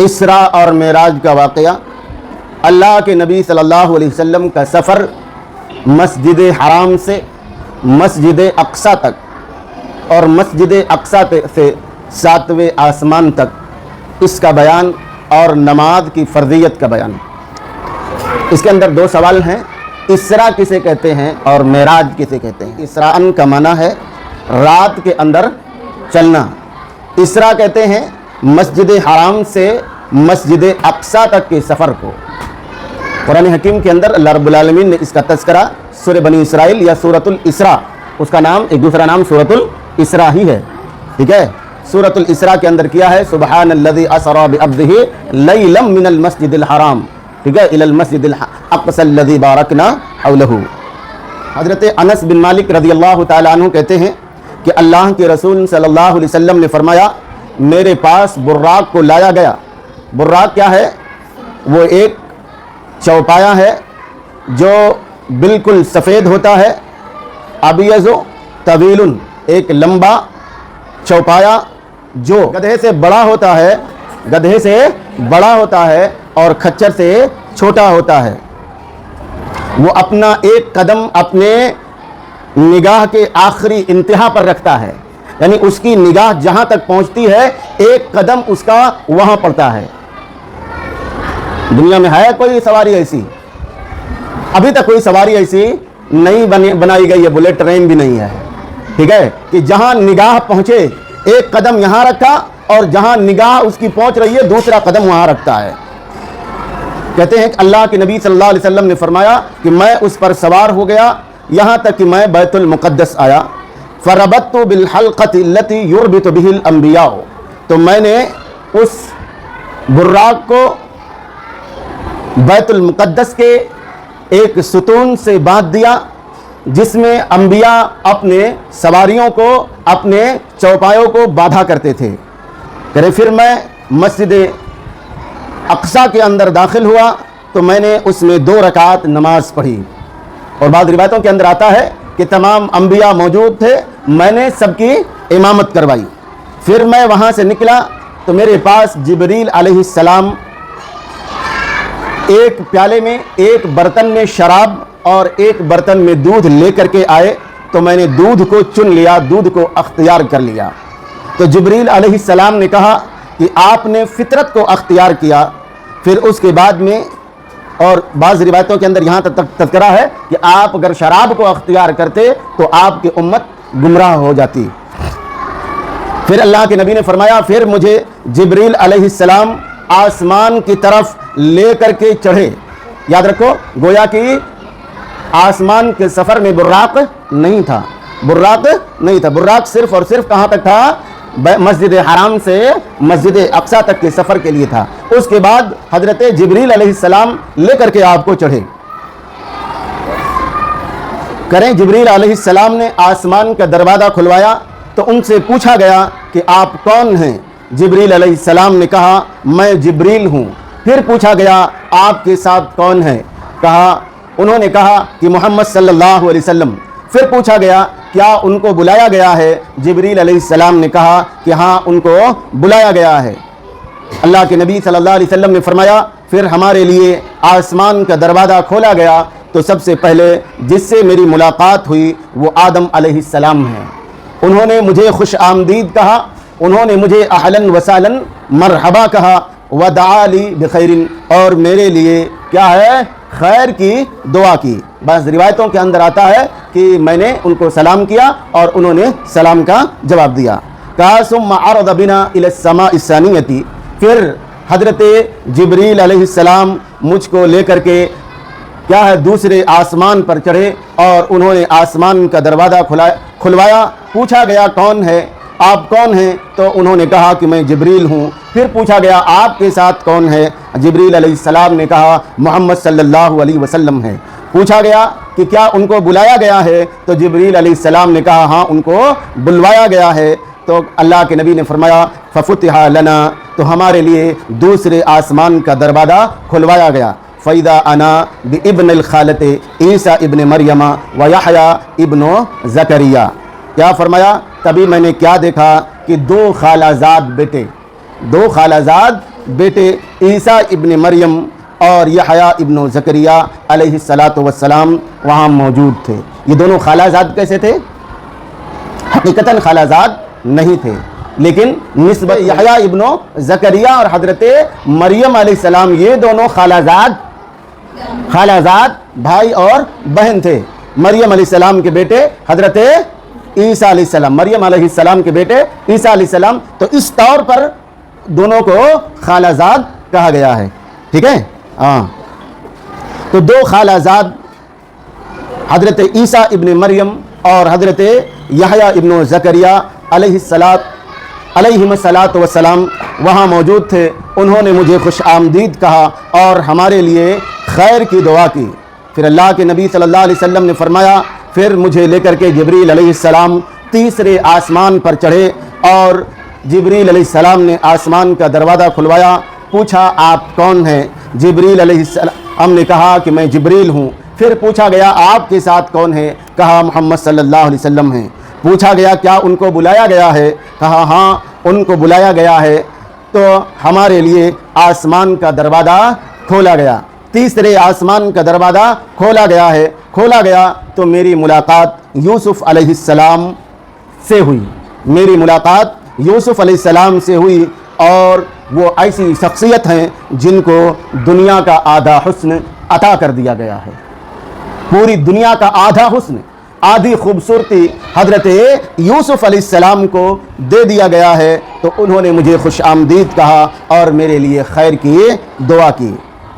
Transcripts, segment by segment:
اسرا اور معراج کا واقعہ۔ اللہ کے نبی صلی اللہ علیہ وسلم کا سفر مسجد حرام سے مسجد اقصیٰ تک اور مسجد اقصیٰ سے 7ویں آسمان تک، اس کا بیان اور نماز کی فرضیت کا بیان۔ اس کے اندر 2 سوال ہیں، اسرا کسے کہتے ہیں اور معراج کسے کہتے ہیں؟ اسراءً کا معنی ہے رات کے اندر چلنا۔ اسرا کہتے ہیں مسجد حرام سے مسجد اقصیٰ تک کے سفر کو۔ قرآن حکیم کے اندر اللہ رب العالمین نے اس کا تذکرہ سورہ بنی اسرائیل یا سورۃ الاسراء، اس کا نام ایک دوسرا نام سورۃ الاسراء ہی ہے، ٹھیک ہے۔ سورۃ الاسراء کے اندر کیا ہے؟ سبحان الذی اسری بعبدہ لیلا من المسجد الحرام، ٹھیک ہے، الی المسجد الاقصی الذی بارکنا حولہ۔ حضرت انس بن مالک رضی اللہ تعالیٰ عنہ کہتے ہیں کہ اللہ کے رسول صلی اللہ علیہ وسلم نے فرمایا میرے پاس براق کو لایا گیا۔ براق کیا ہے؟ وہ ایک چوپایا ہے جو بالکل سفید ہوتا ہے، ابیض طویل، ایک لمبا چوپایا جو گدھے سے بڑا ہوتا ہے، گدھے سے بڑا ہوتا ہے اور کھچر سے چھوٹا ہوتا ہے۔ وہ اپنا ایک قدم اپنے نگاہ کے آخری انتہا پر رکھتا ہے، یعنی اس کی نگاہ جہاں تک پہنچتی ہے ایک قدم اس کا وہاں پڑتا ہے۔ دنیا میں ہے کوئی سواری ایسی؟ ابھی تک کوئی سواری ایسی نہیں بنائی گئی ہے، بلیٹ ٹرین بھی نہیں ہے، ٹھیک ہے، کہ جہاں نگاہ پہنچے ایک قدم یہاں رکھا اور جہاں نگاہ اس کی پہنچ رہی ہے دوسرا قدم وہاں رکھتا ہے۔ کہتے ہیں کہ اللہ کے نبی صلی اللہ علیہ وسلم نے فرمایا کہ میں اس پر سوار ہو گیا یہاں تک کہ میں بیت المقدس آیا، فربطت بالحلقۃ التي يربط به الانبیاء، تو میں نے اس براق کو بیت المقدس کے ایک ستون سے باندھ دیا جس میں انبیاء اپنے سواریوں کو، اپنے چوپایوں کو باندھا کرتے تھے۔ پھر میں مسجد اقصیٰ کے اندر داخل ہوا تو میں نے اس میں 2 رکعت نماز پڑھی، اور بعض روایتوں کے اندر آتا ہے کہ تمام انبیاء موجود تھے، میں نے سب کی امامت کروائی۔ پھر میں وہاں سے نکلا تو میرے پاس جبریل علیہ السلام ایک پیالے میں، ایک برتن میں شراب اور ایک برتن میں دودھ لے کر کے آئے، تو میں نے دودھ کو چن لیا، دودھ کو اختیار کر لیا۔ تو جبریل علیہ السلام نے کہا کہ آپ نے فطرت کو اختیار کیا۔ پھر اس کے بعد میں، اور بعض روایتوں کے اندر یہاں تک تذکرہ ہے کہ آپ اگر شراب کو اختیار کرتے تو آپ کی امت گمراہ ہو جاتی۔ پھر اللہ کے نبی نے فرمایا پھر مجھے جبریل علیہ السلام آسمان کی طرف لے کر کے چڑھے۔ یاد رکھو گویا کہ آسمان کے سفر میں براق نہیں تھا، براق نہیں تھا، براق صرف اور صرف کہاں تک تھا؟ مسجد حرام سے مسجد اقصیٰ تک کے سفر کے لیے تھا۔ اس کے بعد حضرت جبریل علیہ السلام لے کر کے آپ کو چڑھے۔ جبریل علیہ السلام نے آسمان کا دروازہ کھلوایا تو ان سے پوچھا گیا کہ آپ کون ہیں؟ جبریل علیہ السلام نے کہا میں جبریل ہوں۔ پھر پوچھا گیا آپ کے ساتھ کون ہے؟ انہوں نے کہا کہ محمد صلی اللہ علیہ وسلم۔ پھر پوچھا گیا کیا ان کو بلایا گیا ہے؟ جبریل علیہ السلام نے کہا کہ ہاں ان کو بلایا گیا ہے۔ اللہ کے نبی صلی اللہ علیہ وسلم نے فرمایا پھر ہمارے لیے آسمان کا دروازہ کھولا گیا تو سب سے پہلے جس سے میری ملاقات ہوئی وہ آدم علیہ السلام ہیں۔ انہوں نے مجھے خوش آمدید کہا، انہوں نے مجھے اہلاً وسہلاً مرحبا کہا، ودعا لی بخیر، اور میرے لیے کیا ہے؟ خیر کی دعا کی۔ بعض روایتوں کے اندر آتا ہے کہ میں نے ان کو سلام کیا اور انہوں نے سلام کا جواب دیا۔ کہا ثم عرض بنا الی السماء الثانیۃ، پھر حضرت جبریل علیہ السلام مجھ کو لے کر کے کیا ہے دوسرے آسمان پر چڑھے اور انہوں نے آسمان کا دروازہ کھلوایا۔ پوچھا گیا کون ہے؟ آپ کون ہیں؟ تو انہوں نے کہا کہ میں جبریل ہوں۔ پھر پوچھا گیا آپ کے ساتھ کون ہے؟ جبریل علیہ السلام نے کہا محمد صلی اللہ علیہ وسلم ہے۔ پوچھا گیا کہ کیا ان کو بلایا گیا ہے؟ تو جبریل علیہ السلام نے کہا ہاں ان کو بلوایا گیا ہے۔ تو اللہ کے نبی نے فرمایا ففتح لنا، تو ہمارے لیے دوسرے آسمان کا دروازہ کھلوایا گیا۔ فَإِذَا أَنَا بِإِبْنِ الْخَالَةِ عِيسَىٰ ابن مریم وَيَحْيَىٰ ابن زکریا، کیا فرمایا تبھی میں نے کیا دیکھا کہ 2 خالہ زاد بیٹے، 2 خالہ زاد بیٹے عیسیٰ ابن مریم اور یحییٰ ابن زکریا علیہ السلام وہاں موجود تھے۔ یہ دونوں خالہ زاد کیسے تھے؟ حقیقتاً خالہ زاد نہیں تھے، لیکن نسبت یحییٰ ابن زکریا اور حضرت مریم علیہ السلام یہ دونوں خالہ زاد بھائی اور بہن تھے۔ مریم علیہ السلام کے بیٹے حضرت عیسیٰ علیہ السلام، مریم علیہ السلام کے بیٹے عیسیٰ علیہ السلام، تو اس طور پر دونوں کو خالہ زاد کہا گیا ہے، ٹھیک ہے؟ ہاں، تو دو خالہ زاد حضرت عیسیٰ ابن مریم اور حضرت یحییٰ ابن زکریا علیہم السلام وہاں موجود تھے۔ انہوں نے مجھے خوش آمدید کہا اور ہمارے لیے خیر کی دعا کی۔ پھر اللہ کے نبی صلی اللہ علیہ وسلم نے فرمایا، پھر مجھے لے کر کے جبریل علیہ السلام تیسرے آسمان پر چڑھے اور جبریل علیہ السلام نے آسمان کا دروازہ کھلوایا، پوچھا آپ کون ہیں؟ جبریل علیہ السلام نے کہا کہ میں جبریل ہوں۔ پھر پوچھا گیا آپ کے ساتھ کون ہے؟ کہا محمد صلی اللہ علیہ وسلم ہیں۔ پوچھا گیا کیا ان کو بلایا گیا ہے؟ کہا ہاں ان کو بلایا گیا ہے۔ تو ہمارے لیے آسمان کا دروازہ کھولا گیا، تیسرے آسمان کا دروازہ کھولا گیا تو میری ملاقات یوسف علیہ السلام سے ہوئی، میری ملاقات یوسف علیہ السلام سے ہوئی، اور وہ ایسی شخصیت ہیں جن کو دنیا کا آدھا حسن عطا کر دیا گیا ہے۔ پوری دنیا کا آدھا حسن، آدھی خوبصورتی حضرت یوسف علیہ السلام کو دے دیا گیا ہے۔ تو انہوں نے مجھے خوش آمدید کہا اور میرے لیے خیر کی دعا کی۔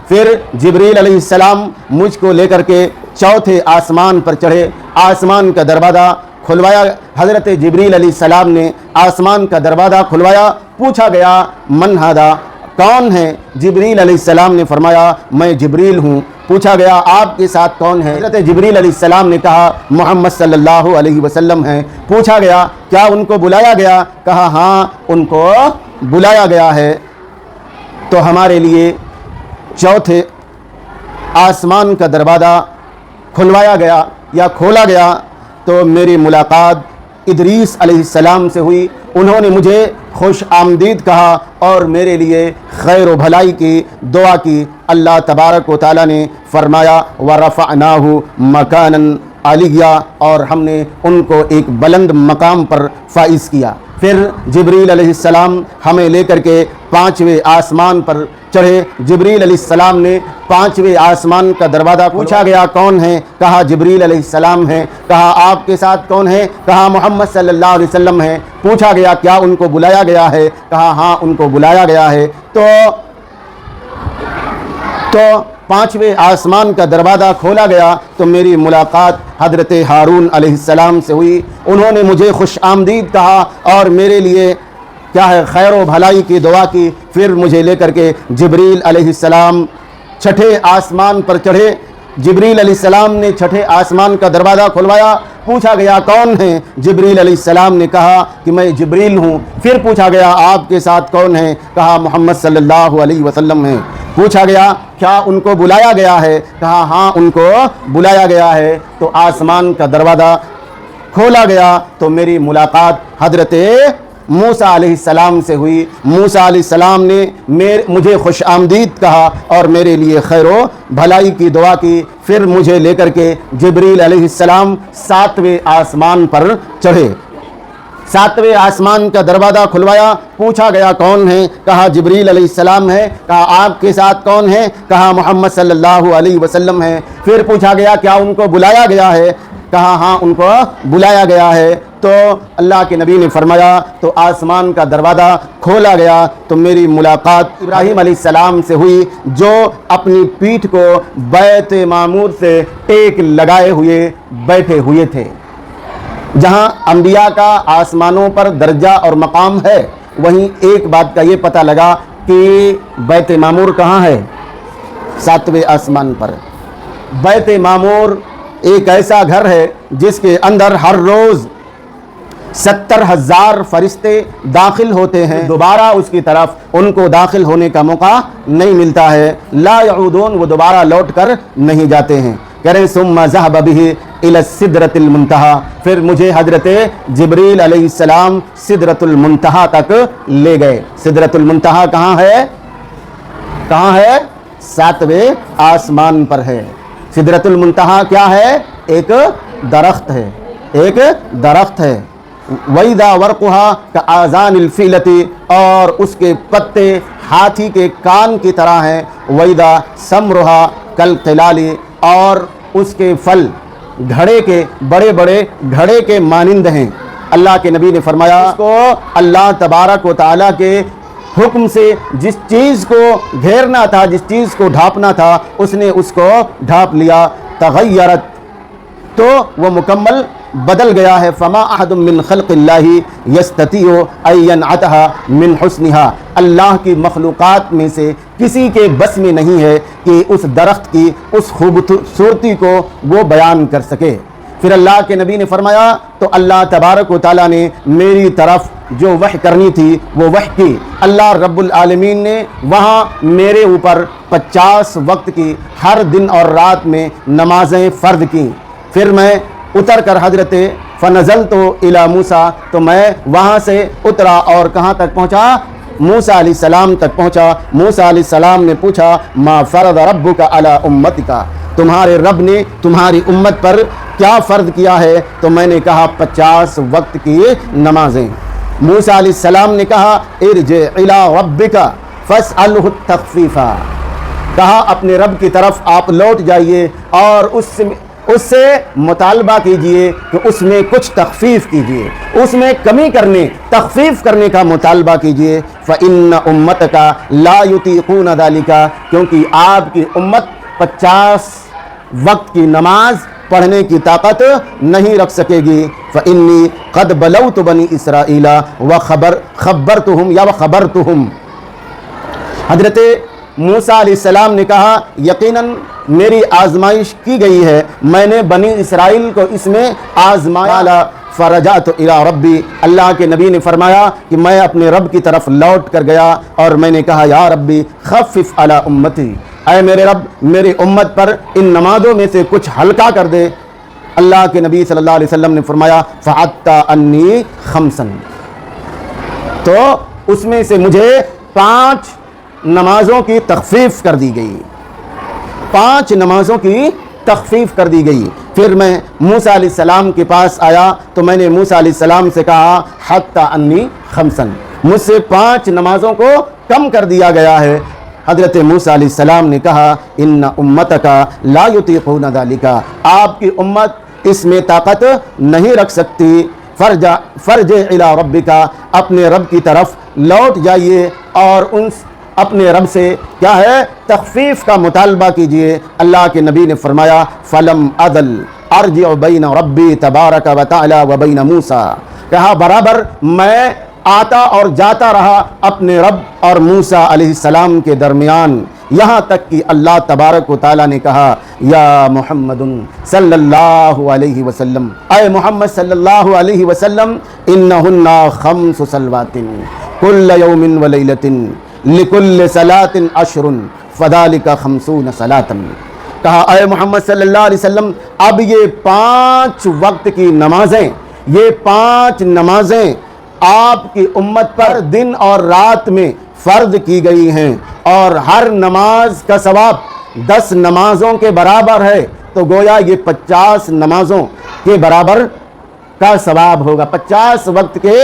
پھر جبریل علیہ السلام مجھ کو لے کر کے چوتھے آسمان پر چڑھے، آسمان کا دروازہ کھلوایا، حضرت جبریل علیہ السلام نے آسمان کا دروازہ کھلوایا، پوچھا گیا من ھذا، کون ہے؟ جبریل علیہ السلام نے فرمایا میں جبریل ہوں۔ پوچھا گیا آپ کے ساتھ کون ہے؟ حضرت جبریل علیہ السلام نے کہا محمد صلی اللہ علیہ وسلم ہیں۔ پوچھا گیا کیا ان کو بلایا گیا؟ کہا ہاں ان کو بلایا گیا ہے۔ تو ہمارے لیے چوتھے آسمان کا دروازہ کھلوایا گیا یا کھولا گیا، تو میری ملاقات ادریس علیہ السلام سے ہوئی۔ انہوں نے مجھے خوش آمدید کہا اور میرے لیے خیر و بھلائی کی دعا کی۔ اللہ تبارک و تعالیٰ نے فرمایا وَرَفَعْنَاهُ مَكَانًا عَلِيًّا، اور ہم نے ان کو ایک بلند مقام پر فائز کیا۔ پھر جبریل علیہ السلام ہمیں لے کر کے پانچویں آسمان پر چڑھے۔ جبریل علیہ السلام نے پانچویں آسمان کا دروازہ پوچھا گیا کون ہے؟ کہا جبریل علیہ السلام ہیں۔ کہا آپ کے ساتھ کون ہے؟ کہا محمد صلی اللہ علیہ وسلم ہیں۔ پوچھا گیا کیا ان کو بلایا گیا ہے؟ کہا ہاں ان کو بلایا گیا ہے۔ تو پانچویں آسمان کا دروازہ کھولا گیا تو میری ملاقات حضرت ہارون علیہ السلام سے ہوئی۔ انہوں نے مجھے خوش آمدید کہا اور میرے لیے کیا ہے خیر و بھلائی کی دعا کی۔ پھر مجھے لے کر کے جبریل علیہ السلام چھٹے آسمان پر چڑھے۔ جبریل علیہ السلام نے چھٹے آسمان کا دروازہ کھلوایا، پوچھا گیا کون ہیں؟ جبریل علیہ السلام نے کہا کہ میں جبریل ہوں۔ پھر پوچھا گیا آپ کے ساتھ کون ہیں؟ کہا محمد صلی اللہ علیہ وسلم ہیں۔ پوچھا گیا کیا ان کو بلایا گیا ہے؟ کہا ہاں ان کو بلایا گیا ہے۔ تو آسمان کا دروازہ کھولا گیا تو میری ملاقات حضرت موسیٰ علیہ السلام سے ہوئی۔ موسیٰ علیہ السلام نے مجھے خوش آمدید کہا اور میرے لیے خیر و بھلائی کی دعا کی۔ پھر مجھے لے کر کے جبریل علیہ السلام ساتویں آسمان پر چڑھے۔ ساتویں آسمان کا دروازہ کھلوایا، پوچھا گیا کون ہے؟ کہا جبریل علیہ السلام ہے۔ کہا آپ کے ساتھ کون ہے؟ کہا محمد صلی اللہ علیہ وسلم ہے۔ پھر پوچھا گیا کیا ان کو بلایا گیا ہے؟ کہا ہاں ان کو بلایا گیا ہے۔ تو اللہ کے نبی نے فرمایا تو آسمان کا دروازہ کھولا گیا تو میری ملاقات ابراہیم علیہ السلام سے ہوئی، جو اپنی پیٹھ کو بیت معمور سے ٹیک لگائے ہوئے بیٹھے ہوئے تھے۔ جہاں انبیاء کا آسمانوں پر درجہ اور مقام ہے، وہیں ایک بات کا یہ پتہ لگا کہ بیت معمور کہاں ہے؟ ساتویں آسمان پر۔ بیت معمور ایک ایسا گھر ہے جس کے اندر ہر روز 70,000 فرشتے داخل ہوتے ہیں، دوبارہ اس کی طرف ان کو داخل ہونے کا موقع نہیں ملتا ہے۔ لا یعودون، وہ دوبارہ لوٹ کر نہیں جاتے ہیں۔ کہہ رہے ہیں ثم ذهب به الى السدرۃ المنتہا، پھر مجھے حضرت جبریل علیہ السلام سدرۃ المنتہا تک لے گئے۔ سدرۃ المنتہا کہاں ہے؟ کہاں ہے؟ 7ویں آسمان پر ہے۔ سدرۃ المنتہا کیا ہے؟ ایک درخت ہے، ایک درخت ہے۔ وَإِذَا وَرْقُهَا كَآذَانِ الْفِيلَةِ، اور اس کے پتے ہاتھی کے کان کی طرح ہیں۔ وَإِذَا ثَمْرُهَا كَالْقِلَالِ، اور اس کے پھل گھڑے کے، بڑے بڑے گھڑے کے مانند ہیں۔ اللہ کے نبی نے فرمایا اس کو اللہ تبارک و تعالیٰ کے حکم سے جس چیز کو گھیرنا تھا، جس چیز کو ڈھانپنا تھا، اس نے اس کو ڈھانپ لیا۔ تغیرت، تو وہ مکمل بدل گیا ہے۔ فما احد من خلق اللہ یستطیع ان ینعتها من حسنها، اللہ کی مخلوقات میں سے کسی کے بس میں نہیں ہے کہ اس درخت کی اس خوبصورتی کو وہ بیان کر سکے۔ پھر اللہ کے نبی نے فرمایا تو اللہ تبارک و تعالیٰ نے میری طرف جو وحی کرنی تھی وہ وحی کی۔ اللہ رب العالمین نے وہاں میرے اوپر 50 وقت کی ہر دن اور رات میں نمازیں فرض کی۔ پھر میں اتر کر حضرت فنزلت الی موسیٰ، تو میں وہاں سے اترا اور کہاں تک پہنچا؟ موسیٰ علیہ السلام تک پہنچا۔ موسیٰ علیہ السلام نے پوچھا ما فرض ربک علی امتک، تمہارے رب نے تمہاری امت پر کیا فرض کیا ہے؟ تو میں نے کہا 50 وقت کی نمازیں۔ موسیٰ علیہ السلام نے کہا ارجع الی ربک فاسألہ التخفیف، کہا اپنے رب کی طرف آپ لوٹ جائیے اور اس سے مطالبہ کیجئے کہ اس میں کچھ تخفیف کیجئے، اس میں کمی کرنے، تخفیف کرنے کا مطالبہ کیجئے۔ فإن امتک لا یطیقون ذلک، کیونکہ آپ کی امت 50 وقت کی نماز پڑھنے کی طاقت نہیں رکھ سکے گی۔ فإنی قد بلوت بنی اسرائیل وخبرتہم، حضرت موسیٰ علیہ السلام نے کہا یقیناً میری آزمائش کی گئی ہے، میں نے بنی اسرائیل کو اس میں آزمایا۔ فرجعت الی ربی، اللہ کے نبی نے فرمایا کہ میں اپنے رب کی طرف لوٹ کر گیا اور میں نے کہا یا ربی خفف علی امتی، اے میرے رب میری امت پر ان نمازوں میں سے کچھ ہلکا کر دے۔ اللہ کے نبی صلی اللہ علیہ وسلم نے فرمایا فعطا انی خمسن، تو اس میں سے مجھے 5 نمازوں کی تخفیف کر دی گئی، 5 نمازوں کی تخفیف کر دی گئی۔ پھر میں موسیٰ علیہ السلام کے پاس آیا تو میں نے موسیٰ علیہ السلام سے کہا حتی انی خمسن، مجھ سے 5 نمازوں کو کم کر دیا گیا ہے۔ حضرت موسیٰ علیہ السلام نے کہا ان امتک لا یطیقون ذلک، آپ کی امت اس میں طاقت نہیں رکھ سکتی۔ فرجع الی ربک، اپنے رب کی طرف لوٹ جائیے اور اپنے رب سے کیا ہے؟ تخفیف کا مطالبہ کیجئے۔ اللہ کے نبی نے فرمایا فلم ازل ارجع بین ربی تبارک و تعالی و بین موسیٰ، کہا برابر میں آتا اور جاتا رہا اپنے رب اور موسیٰ علیہ السلام کے درمیان، یہاں تک کہ اللہ تبارک و تعالیٰ نے کہا یا محمد صلی اللہ علیہ وسلم، اے محمد صلی اللہ علیہ وسلم انہن 5 صلوات کل یوم و لیلۃ لکل صلاۃ 10 فذلک 50 صلاۃ، کہا اے محمد صلی اللہ علیہ وسلم اب یہ 5 وقت کی نمازیں، یہ 5 نمازیں آپ کی امت پر دن اور رات میں فرض کی گئی ہیں اور ہر نماز کا ثواب 10 نمازوں کے برابر ہے، تو گویا یہ 50 نمازوں کے برابر کا ثواب ہوگا، 50 وقت کے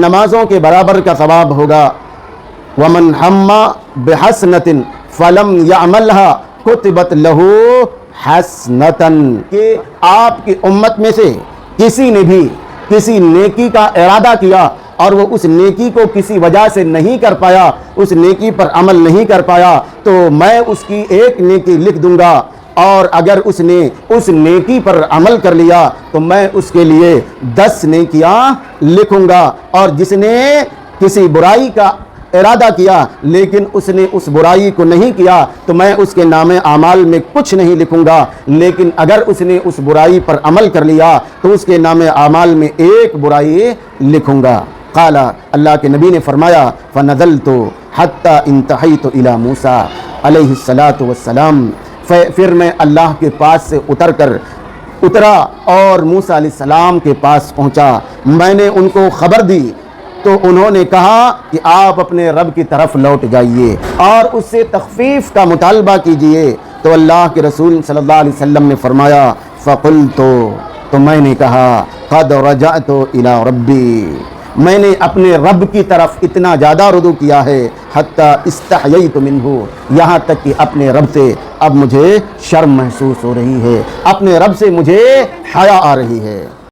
نمازوں کے برابر کا ثواب ہوگا۔ ومن ہم بحسنۃ فلم یعملها کتبت له حسنۃ، کہ آپ کی امت میں سے کسی نے بھی کسی نیکی کا ارادہ کیا اور وہ اس نیکی کو کسی وجہ سے نہیں کر پایا، اس نیکی پر عمل نہیں کر پایا، تو میں اس کی ایک نیکی لکھ دوں گا، اور اگر اس نے اس نیکی پر عمل کر لیا تو میں اس کے لیے 10 نیکیاں لکھوں گا، اور جس نے کسی برائی کا ارادہ کیا لیکن اس نے اس برائی کو نہیں کیا تو میں اس کے نام اعمال میں کچھ نہیں لکھوں گا، لیکن اگر اس نے اس برائی پر عمل کر لیا تو اس کے نام اعمال میں 1 برائی لکھوں گا۔ قال، اللہ کے نبی نے فرمایا فنزلت حتی انتہیت الی موسیٰ علیہ الصلاۃ والسلام، پھر میں اللہ کے پاس سے اترا اور موسیٰ علیہ السلام کے پاس پہنچا، میں نے ان کو خبر دی تو انہوں نے کہا کہ آپ اپنے رب کی طرف لوٹ جائیے اور اس سے تخفیف کا مطالبہ کیجئے۔ تو اللہ کے رسول صلی اللہ علیہ وسلم نے فرمایا فقلت، تو میں نے کہا قد رجعت الی ربی، میں نے اپنے رب کی طرف اتنا زیادہ رجوع کیا ہے حتی استحییت منہ، یہاں تک کہ اپنے رب سے اب مجھے شرم محسوس ہو رہی ہے، اپنے رب سے مجھے حیا آ رہی ہے۔